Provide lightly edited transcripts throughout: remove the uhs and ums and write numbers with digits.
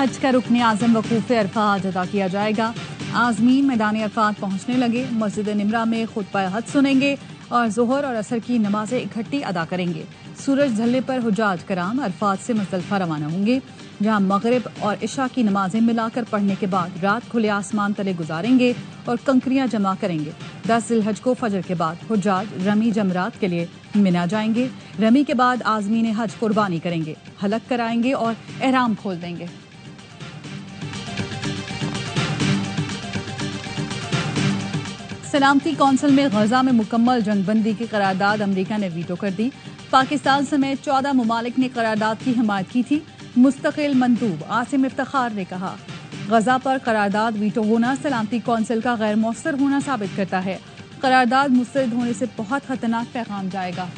हज का रुकने आज़म वकूफ़ अरफात अदा किया जाएगा। आज़मीन मैदान अरफात पहुंचने लगे, मस्जिद निमरा में खुतबा हज सुनेंगे और ज़ोहर और असर की नमाजें इकट्ठी अदा करेंगे। सूरज ढलने पर हुजाज कराम अरफात से मुज़दलिफ़ा रवाना होंगे, जहां मगरिब और इशा की नमाजें मिलाकर पढ़ने के बाद रात खुले आसमान तले गुजारेंगे और कंकरियां जमा करेंगे। 10 ज़िलहज को फजर के बाद हुजाज रमी जमरात के लिए मिना जाएंगे। रमी के बाद आज़मीन हज कुर्बानी करेंगे, हलक कराएंगे और एहराम खोल देंगे। सलामती कौंसिल में गजा में मुकम्मल जंगबंदी की करारदाद अमरीका ने वीटो कर दी। पाकिस्तान समेत 14 ममालिक ने करारदाद की हिमायत की थी। मुस्तकिल मंदूब आसिम इफ्तिखार ने कहा, गजा पर करारदाद वीटो होना सलामती कौंसिल का गैर मौसर होना साबित करता है। करारदाद मुस्तरद होने से बहुत खतरनाक पैगाम जाएगा।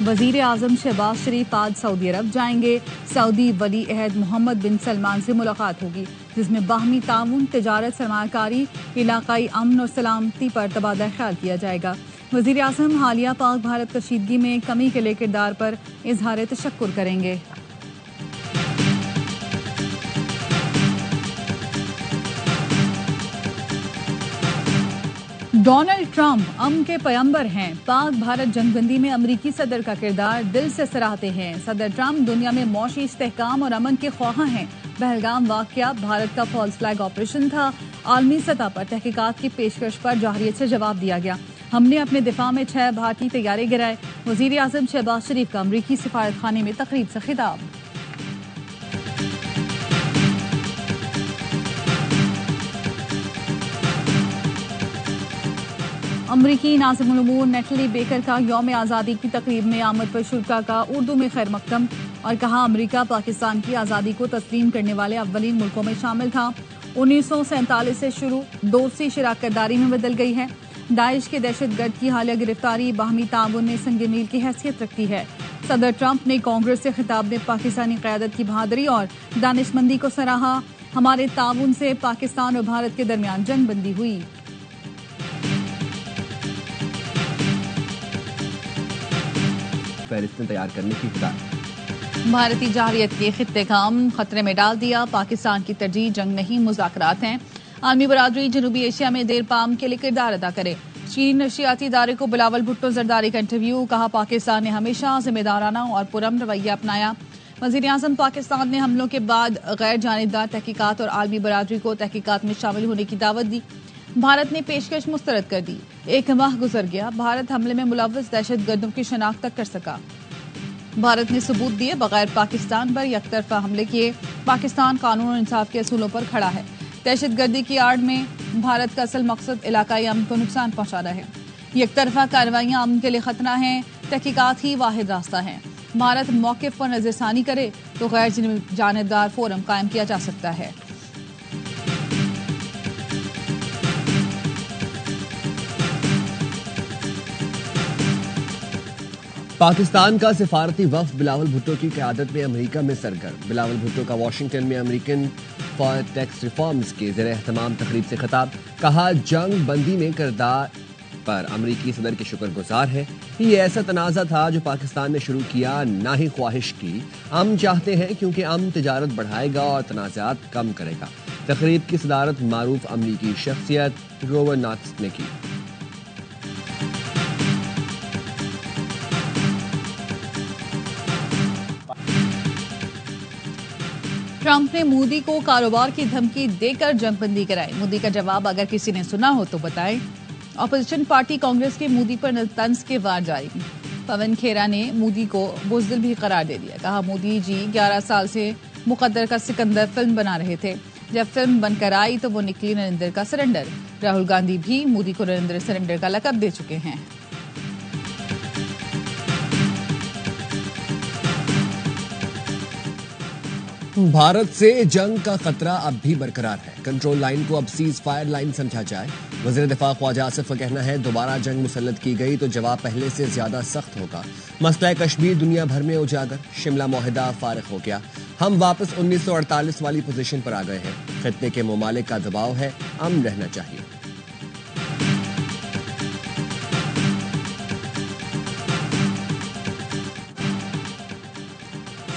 वजीर आजम शहबाज शरीफ आज सऊदी अरब जाएंगे। सऊदी वली अहद मोहम्मद बिन सलमान से मुलाकात होगी, जिसमें बाहमी ताउन, तिजारत, सरमायाकारी, इलाकाई अमन और सलामती पर तबादला ख्याल किया जाएगा। वजीर आजम हालिया पाक भारत कशीदगी में कमी के लिए किरदार पर इजहार तशक्कुर करेंगे। डोनाल्ड ट्रंप अमन के पैगंबर हैं। पाक भारत जंगबंदी में अमरीकी सदर का किरदार दिल से सराहते हैं। सदर ट्रंप दुनिया में मौशी इस्तेहकाम और अमन के ख्वाह हैं। पहलगाम वाकया भारत का फॉल्स फ्लैग ऑपरेशन था। आलमी सतह पर तहकीकात की पेशकश पर जाहिरियत से जवाब दिया गया। हमने अपने दिफा में 6 भारतीय तैयारे गिराए। वजीर आजम शहबाज शरीफ का अमरीकी सिफारत खाने में तकरीब से खिताब। अमरीकी नाज़िमुल उमूर नेटली बेकर का यौम आज़ादी की तकरीब में आमद पर शुरा का उर्दू में खैर मकदम और कहा, अमरीका पाकिस्तान की आज़ादी को तस्लीम करने वाले अव्वलीन मुल्कों में शामिल था। 1947 से शुरू दोस्ती शराकतदारी में बदल गई है। दाइश के दहशतगर्द की हालिया गिरफ्तारी बाहमी ताउन में संग मील की हैसियत रखती है। सदर ट्रंप ने कांग्रेस से खिताब में पाकिस्तानी क़यादत की बहादुरी और दानिशमंदी को सराहा। हमारे ताउन से पाकिस्तान और भारत के दरमियान जंगबंदी हुई। फहरिस्तें तैयार करने की हिदायत। भारतीय जारियत के खित्ते का अमन खतरे में डाल दिया। पाकिस्तान की तरजीह जंग नहीं मुज़ाकरात हैं। आलमी बरादरी जनूबी एशिया में देर पाम के लिए किरदार अदा करे। चीनी नशियाती इदारे को बिलावल भुट्टो जरदारी का इंटरव्यू, कहा, पाकिस्तान ने हमेशा जिम्मेदाराना और पुरअमन रवैया अपनाया। वज़ीर आज़म, पाकिस्तान ने हमलों के बाद गैर जानिबदार तहकीकात और आलमी बरादरी को तहकीकात में शामिल होने की दावत दी। भारत ने पेशकश मुस्तरद कर दी। 1 माह गुजर गया, भारत हमले में मुलव्वस दहशतगर्दों की शनाख्त तक कर सका। भारत ने सबूत दिए बगैर पाकिस्तान पर यकतरफा हमले किए। पाकिस्तान कानून और इंसाफ के असूलों पर खड़ा है। दहशतगर्दी की आड़ में भारत का असल मकसद इलाकाई अमन को नुकसान पहुंचाना है। यकतरफा कार्रवाइयां अमन के लिए खतरा हैं। तहकीकात ही वाहिद रास्ता है। भारत मौके पर नजरसानी करे तो गैर जानिबदार फोरम कायम किया जा सकता है। पाकिस्तान का सिफारती वफ्द बिलावल भुट्टो की क़यादत में अमेरिका में सरगर्म। बिलावल भुट्टो का वाशिंगटन में अमेरिकन फॉर टैक्स रिफॉर्म्स के ज़ेरे एहतमाम तकरीब से खिताब, कहा, जंग बंदी में किरदार पर अमेरिकी सदर के शुक्रगुजार है। ये ऐसा तनाज़ा था जो पाकिस्तान ने शुरू किया, ना ही ख्वाहिश की। हम चाहते हैं क्योंकि हम तिजारत बढ़ाएगा और तनाज़ात कम करेगा। तकरीब की सदारत मारूफ अमेरिकी शख्सियत ग्रोवर नॉक्स ने की। ट्रंप ने मोदी को कारोबार की धमकी देकर जंगबंदी कराई। मोदी का जवाब अगर किसी ने सुना हो तो बताएं। अपोजिशन पार्टी कांग्रेस के मोदी पर तंज के वार जारी। पवन खेरा ने मोदी को बुज़दिल भी करार दे दिया। कहा, मोदी जी 11 साल से मुकद्दर का सिकंदर फिल्म बना रहे थे। जब फिल्म बनकर आई तो वो निकली नरेंद्र का सरेंडर। राहुल गांधी भी मोदी को नरेंद्र सरेंडर का लकब दे चुके हैं। भारत से जंग का खतरा अब भी बरकरार है। कंट्रोल लाइन को अब सीज फायर लाइन समझा जाए। वज़ीर दिफा ख्वाजा आसिफ का कहना है, दोबारा जंग मुसल्लत की गई तो जवाब पहले से ज्यादा सख्त होगा। मसला कश्मीर दुनिया भर में उजागर। शिमला मुआहदा फारिग हो गया। हम वापस 1948 वाली पोजीशन पर आ गए हैं। खित्ते के ममालिक का दबाव है, अमन रहना चाहिए।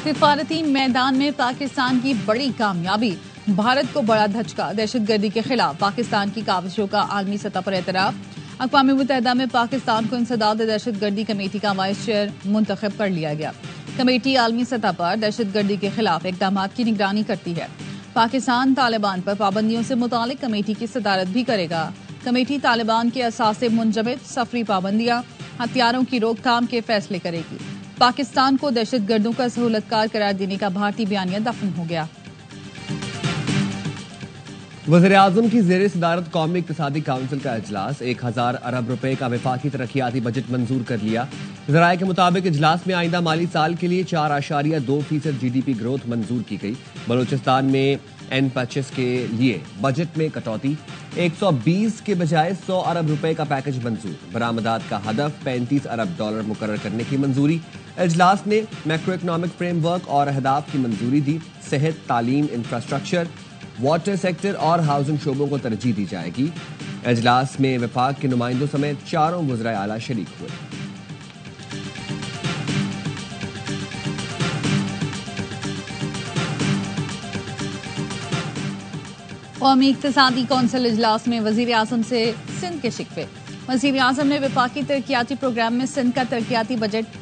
सिफारती मैदान में पाकिस्तान की बड़ी कामयाबी, भारत को बड़ा धचका, दहशतगर्दी के खिलाफ पाकिस्तान की काविशों का आलमी सतह पर एतराफ। अक़वाम मुत्तहिदा में पाकिस्तान को इंसदाद दहशतगर्दी कमेटी का वाइस चेयर मुंतखब कर लिया गया। कमेटी आलमी सतह पर दहशतगर्दी के खिलाफ इक़दाम की निगरानी करती है। पाकिस्तान तालिबान पर पाबंदियों से मुतालिक कमेटी की सदारत भी करेगा। कमेटी तालिबान के असासे मुंजमद सफरी पाबंदियां, हथियारों की रोकथाम के फैसले करेगी। पाकिस्तान को दहशतगर्दों का सहूलतकार करार देने का भारतीय बयानिया दफन हो गया। वज़ीर-ए-आज़म की ज़ेर सदारत कौमी इक़्तिसादी काउंसिल का इजलास, 1000 अरब रुपए का वफाकी तरक्याती बजट मंजूर कर लिया। ज़राए के मुताबिक इजलास में आइंदा माली साल के लिए 4.2% GDP ग्रोथ मंजूर की गई। बलूचिस्तान में N25 के लिए बजट में कटौती, 120 के बजाय 100 अरब रुपए का पैकेज मंजूर। बरामदात का हदफ $35 अरब मुकर्रर करने की मंजूरी। इजलास ने मैक्रो इकनॉमिक फ्रेमवर्क और अहदाफ की मंजूरी दी। सेहत, तालीम, इंफ्रास्ट्रक्चर, वाटर सेक्टर और हाउसिंग शोबों को तरजीह दी जाएगी। इजलास में वफाक के नुमाइंदों समेत 4 वज़राए आला शरीक हुए। कौमी इक़्तिसादी कौंसिल इजलास में वज़ीर-ए-आज़म से सिंध के शिकवे। वज़ीर-ए-आज़म ने वफाकी तरक्याती प्रोग्राम में सिंध का तरक्याती बजट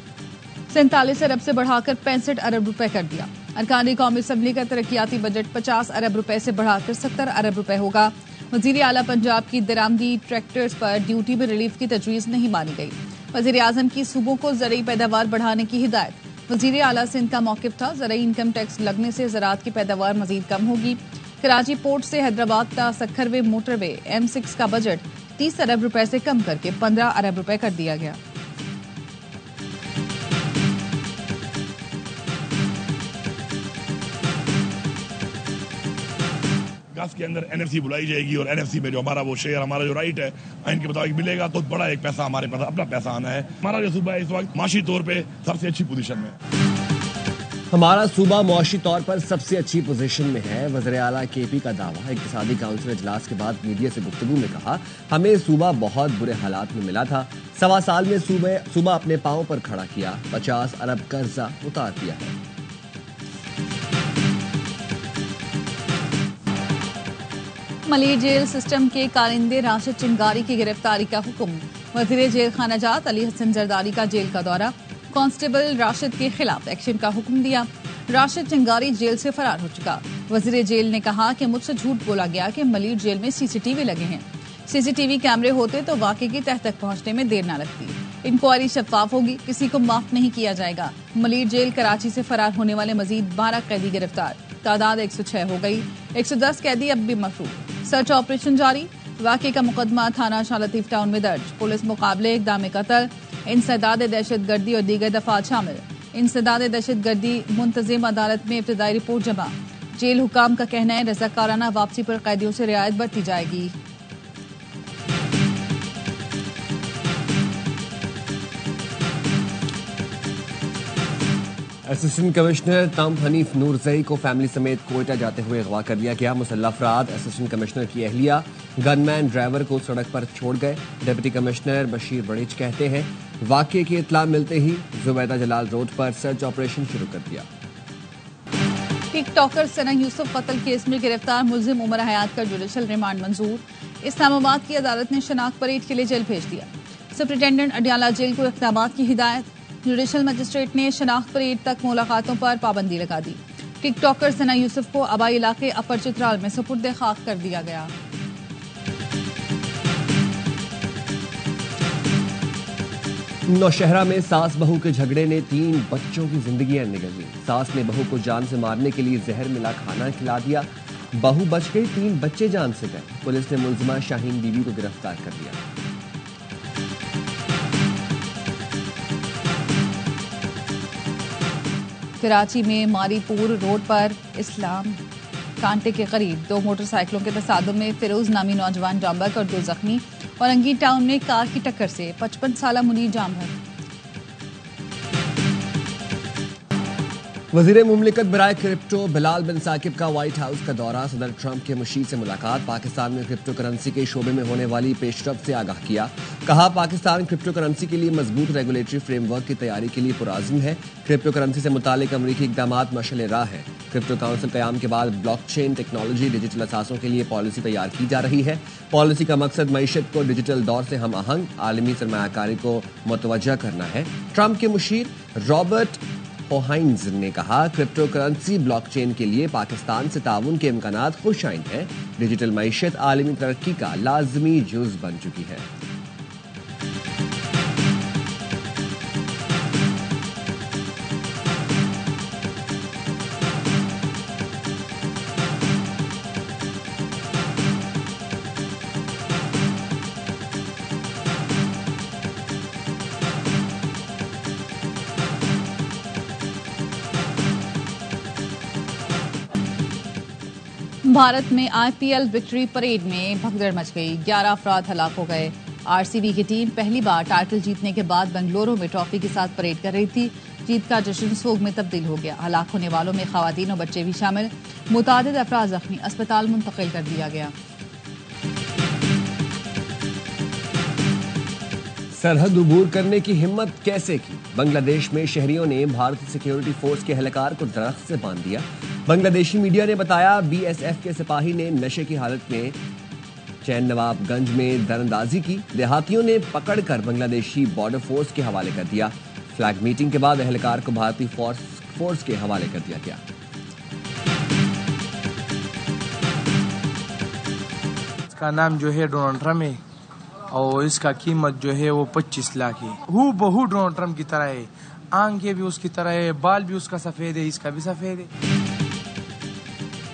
47 अरब से बढ़ाकर 65 अरब रुपए कर दिया। अरकान कौमी असम्बली का तरक्याती बजट 50 अरब रुपए से बढ़ाकर 70 अरब रुपए होगा। वज़ीर आला पंजाब की दरामदी ट्रैक्टर्स पर ड्यूटी में रिलीफ की तजवीज़ नहीं मानी गई। वज़ीर-ए-आज़म की सूबों को ज़रई पैदावार बढ़ाने की हिदायत। वज़ीर आला सिंध का मौक़िफ़ था, ज़रई इनकम टैक्स लगने से ज़राअत की पैदावार मज़ीद कम होगी। कराची पोर्ट से हैदराबाद ता सक्खरवे मोटरवे M6 का बजट 30 अरब रुपए से कम करके 15 अरब रुपए कर दिया गया। गस के अंदर NFC बुलाई जाएगी और NFC में जो हमारा वो शेयर, हमारा जो राइट है आइन के मुताबिक मिलेगा, तो बड़ा एक पैसा हमारे पास अपना पैसा आना है। हमारा जो सूबा है इस वक्त माशी तौर पे सबसे अच्छी पोजीशन में है। हमारा सूबा मुआशी तौर पर सबसे अच्छी पोजीशन में है, वज़ीर आला KP का दावा। इक़्तिसादी काउंसिल इजलास के बाद मीडिया से गुफ्तगू में कहा, हमें सूबा बहुत बुरे हालात में मिला था। 1.25 साल में सूबा अपने पांव पर खड़ा किया, 50 अरब कर्जा उतार दिया है। मलिर जेल सिस्टम के कारिंदे राशिद चिंगारी की गिरफ्तारी का हुक्म। वज़ीर जेल खानाजात अली हसन जरदारी का जेल का दौरा। कांस्टेबल राशिद के खिलाफ एक्शन का हुक्म दिया। राशिद चिंगारी जेल से फरार हो चुका। वज़ीर जेल ने कहा कि मुझसे झूठ बोला गया कि मलिर जेल में CCTV लगे हैं। CCTV कैमरे होते तो वाकई की तह तक पहुंचने में देर न लगती। इंक्वायरी शफाफ होगी, किसी को माफ नहीं किया जाएगा। मलिर जेल कराची से फरार होने वाले मजीद 12 कैदी गिरफ्तार, तादाद 106 हो गई। 110 कैदी अब भी मफरूर। सर्च ऑपरेशन जारी। वाकई का मुकदमा थाना शाह लतीफ टाउन में दर्ज। पुलिस मुकाबले इक़दाम कत्ल, इंसदाद दहशतगर्दी और दीगर दफात शामिल। इंसदाद दहशतगर्दी मुंतज़िम अदालत में इब्तिदाई रिपोर्ट जमा। जेल हुकाम का कहना है रज़ाकाराना वापसी पर कैदियों से रियायत बरती जाएगी। असिस्टेंट कमिश्नर तम हनीफ नूरजई को फैमिली समेत कोयटा जाते हुए अगवा कर लिया गया। मुसल्लह अफराद असिस्टेंट कमिश्नर की अहलिया गनमैन ड्राइवर को सड़क पर छोड़ गए। डिप्टी कमिश्नर बशीर बड़ीच कहते हैं, वाकये की इत्तला मिलते ही जुबैदा जलाल रोड पर सर्च ऑपरेशन शुरू कर दिया। टिकटॉकर सना यूसुफ कत्ल केस में गिरफ्तार मुलजिम उमर हयात का जुडिशल रिमांड मंजूर। इस्लामाबाद की अदालत ने शनाख्त परेड के लिए जेल भेज दिया। सुप्रिंटेंडेंट अडियाला जेल को इक़दाम की हिदायत। जुडिशल मजिस्ट्रेट ने शनाख्त परेड तक मुलाकातों पर पाबंदी लगा दी। टिकटॉकर सना यूसुफ को आबाई इलाके अपर चित्राल में सुपुर्द खाक कर दिया गया। नौशहरा में सास बहू के झगड़े ने 3 बच्चों की जिंदगियां निगल ली। सास ने बहू को जान से मारने के लिए जहर मिला खाना खिला दिया। बहू बच गई, 3 बच्चे जान से गए। पुलिस ने मुलजिमा शाहीन बीवी को गिरफ्तार कर लिया। कराची में मारीपुर रोड पर इस्लाम कांटे के करीब 2 मोटरसाइकिलों के तसादुम में फिरोज नामी नौजवान जाम बहक और 2 जख्मी। औरंगी टाउन में कार की टक्कर से 55 साला मुनीर जाम बहक। वज़ीर मुमलिकत बराए क्रिप्टो बिलाल बिन साकिब का व्हाइट हाउस का दौरा, सदर ट्रंप के मुशीर से मुलाकात, पाकिस्तान में क्रिप्टो करेंसी के शोबे में होने वाली पेशरफ्त से आगाह किया। कहा पाकिस्तान क्रिप्टो करेंसी के लिए मजबूत रेगुलेटरी फ्रेमवर्क की तैयारी के लिए पुराज़िम है। क्रिप्टो करेंसी से मुतालिक अमरीकी इक़दामात मशअल राह है। क्रिप्टो काउंसिल क़याम के बाद ब्लॉकचेन टेक्नोलॉजी डिजिटल असासों के लिए पॉलिसी तैयार की जा रही है। पॉलिसी का मकसद मईशत को डिजिटल दौर से हम आहंग आलमी सरमायाकारी को मुतवज्जा करना है। ट्रंप के मुशीर रॉबर्ट ओहाइंज ने कहा क्रिप्टो करेंसी ब्लॉकचेन के लिए पाकिस्तान से ताउन के इम्कानात खुशाइन हैं। डिजिटल मईशत आलमी तरक्की का लाजमी जुज़ बन चुकी है। भारत में आईपीएल विक्ट्री परेड में भगदड़ मच गई, 11 अफराद हलाक हो गए। आरसीबी की टीम पहली बार टाइटल जीतने के बाद बेंगलुरु में ट्रॉफी के साथ परेड कर रही थी। जीत का जश्न सोग में तब्दील हो गया। हलाक होने वालों में खवातीन और बच्चे भी शामिल। मुतादिद अफराद जख्मी, अस्पताल मुंतकिल कर दिया गया। सरहद अबूर करने की हिम्मत कैसे की? बांग्लादेश में शहरियों ने भारतीय सिक्योरिटी फोर्स के एहलकार को दरख्त से बांध दिया। बांग्लादेशी मीडिया ने बताया बीएसएफ के सिपाही ने नशे की हालत में चैन नवाबगंज में दरअंदाजी की। देहातियों ने पकड़कर बांग्लादेशी बॉर्डर फोर्स के हवाले कर दिया। फ्लैग मीटिंग के बाद एहलकार को भारतीय फोर्स के हवाले कर दिया गया। इसका नाम जो है डोनाल्ड ट्रम्प है और इसका कीमत जो है वो 25 लाख है। हूँ बहु डोनाल्ड ट्रम्प की तरह है, आंखें भी उसकी तरह है, बाल भी उसका सफेद है, इसका भी सफेद है।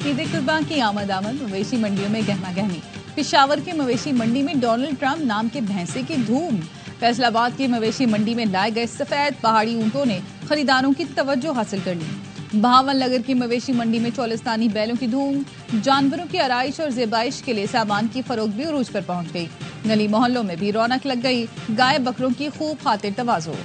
ईद कुर्बान की आमद मवेशी मंडियों में गहमा गहमी। पेशावर की मवेशी मंडी में डोनाल्ड ट्रंप नाम के भैंसे की धूम। फैसलाबाद की मवेशी मंडी में लाए गए सफेद पहाड़ी ऊंटों ने खरीदारों की तवज्जो हासिल कर ली। भावन नगर की मवेशी मंडी में चौलिस्तानी बैलों की धूम। जानवरों की आराइश और ज़ेबाइश के लिए सामान की फरोख्त भी उरूज पर पहुंच गई। गली मोहल्लों में भी रौनक लग गई। गाय बकरों की खूब खातिर तवाज़ो।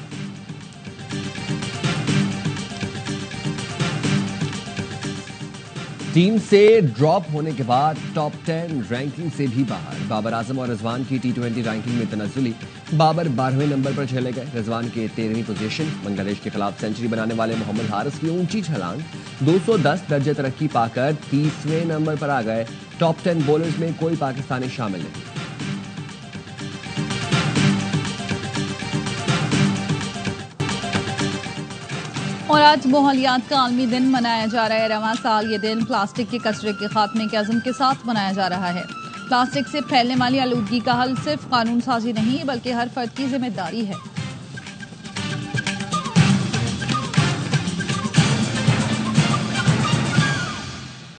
टीम से ड्रॉप होने के बाद टॉप 10 रैंकिंग से भी बाहर। बाबर आजम और रिजवान की टी20 रैंकिंग में तनज़्ज़ुली। बाबर 12वें नंबर पर चले गए, रिजवान के 13वीं पोजीशन। बांग्लादेश के खिलाफ सेंचुरी बनाने वाले मोहम्मद हारिस की ऊंची छलांग, 210 दर्जे तरक्की पाकर 30वें नंबर पर आ गए। टॉप 10 बॉलर्स में कोई पाकिस्तानी शामिल नहीं। और आज माहौलियात का आलमी दिन मनाया जा रहा है। रवां साल ये दिन प्लास्टिक के कचरे के खात्मे के अज़्म के साथ मनाया जा रहा है। प्लास्टिक से फैलने वाली आलूदगी का हल सिर्फ कानून साजी नहीं बल्कि हर फर्द की जिम्मेदारी है।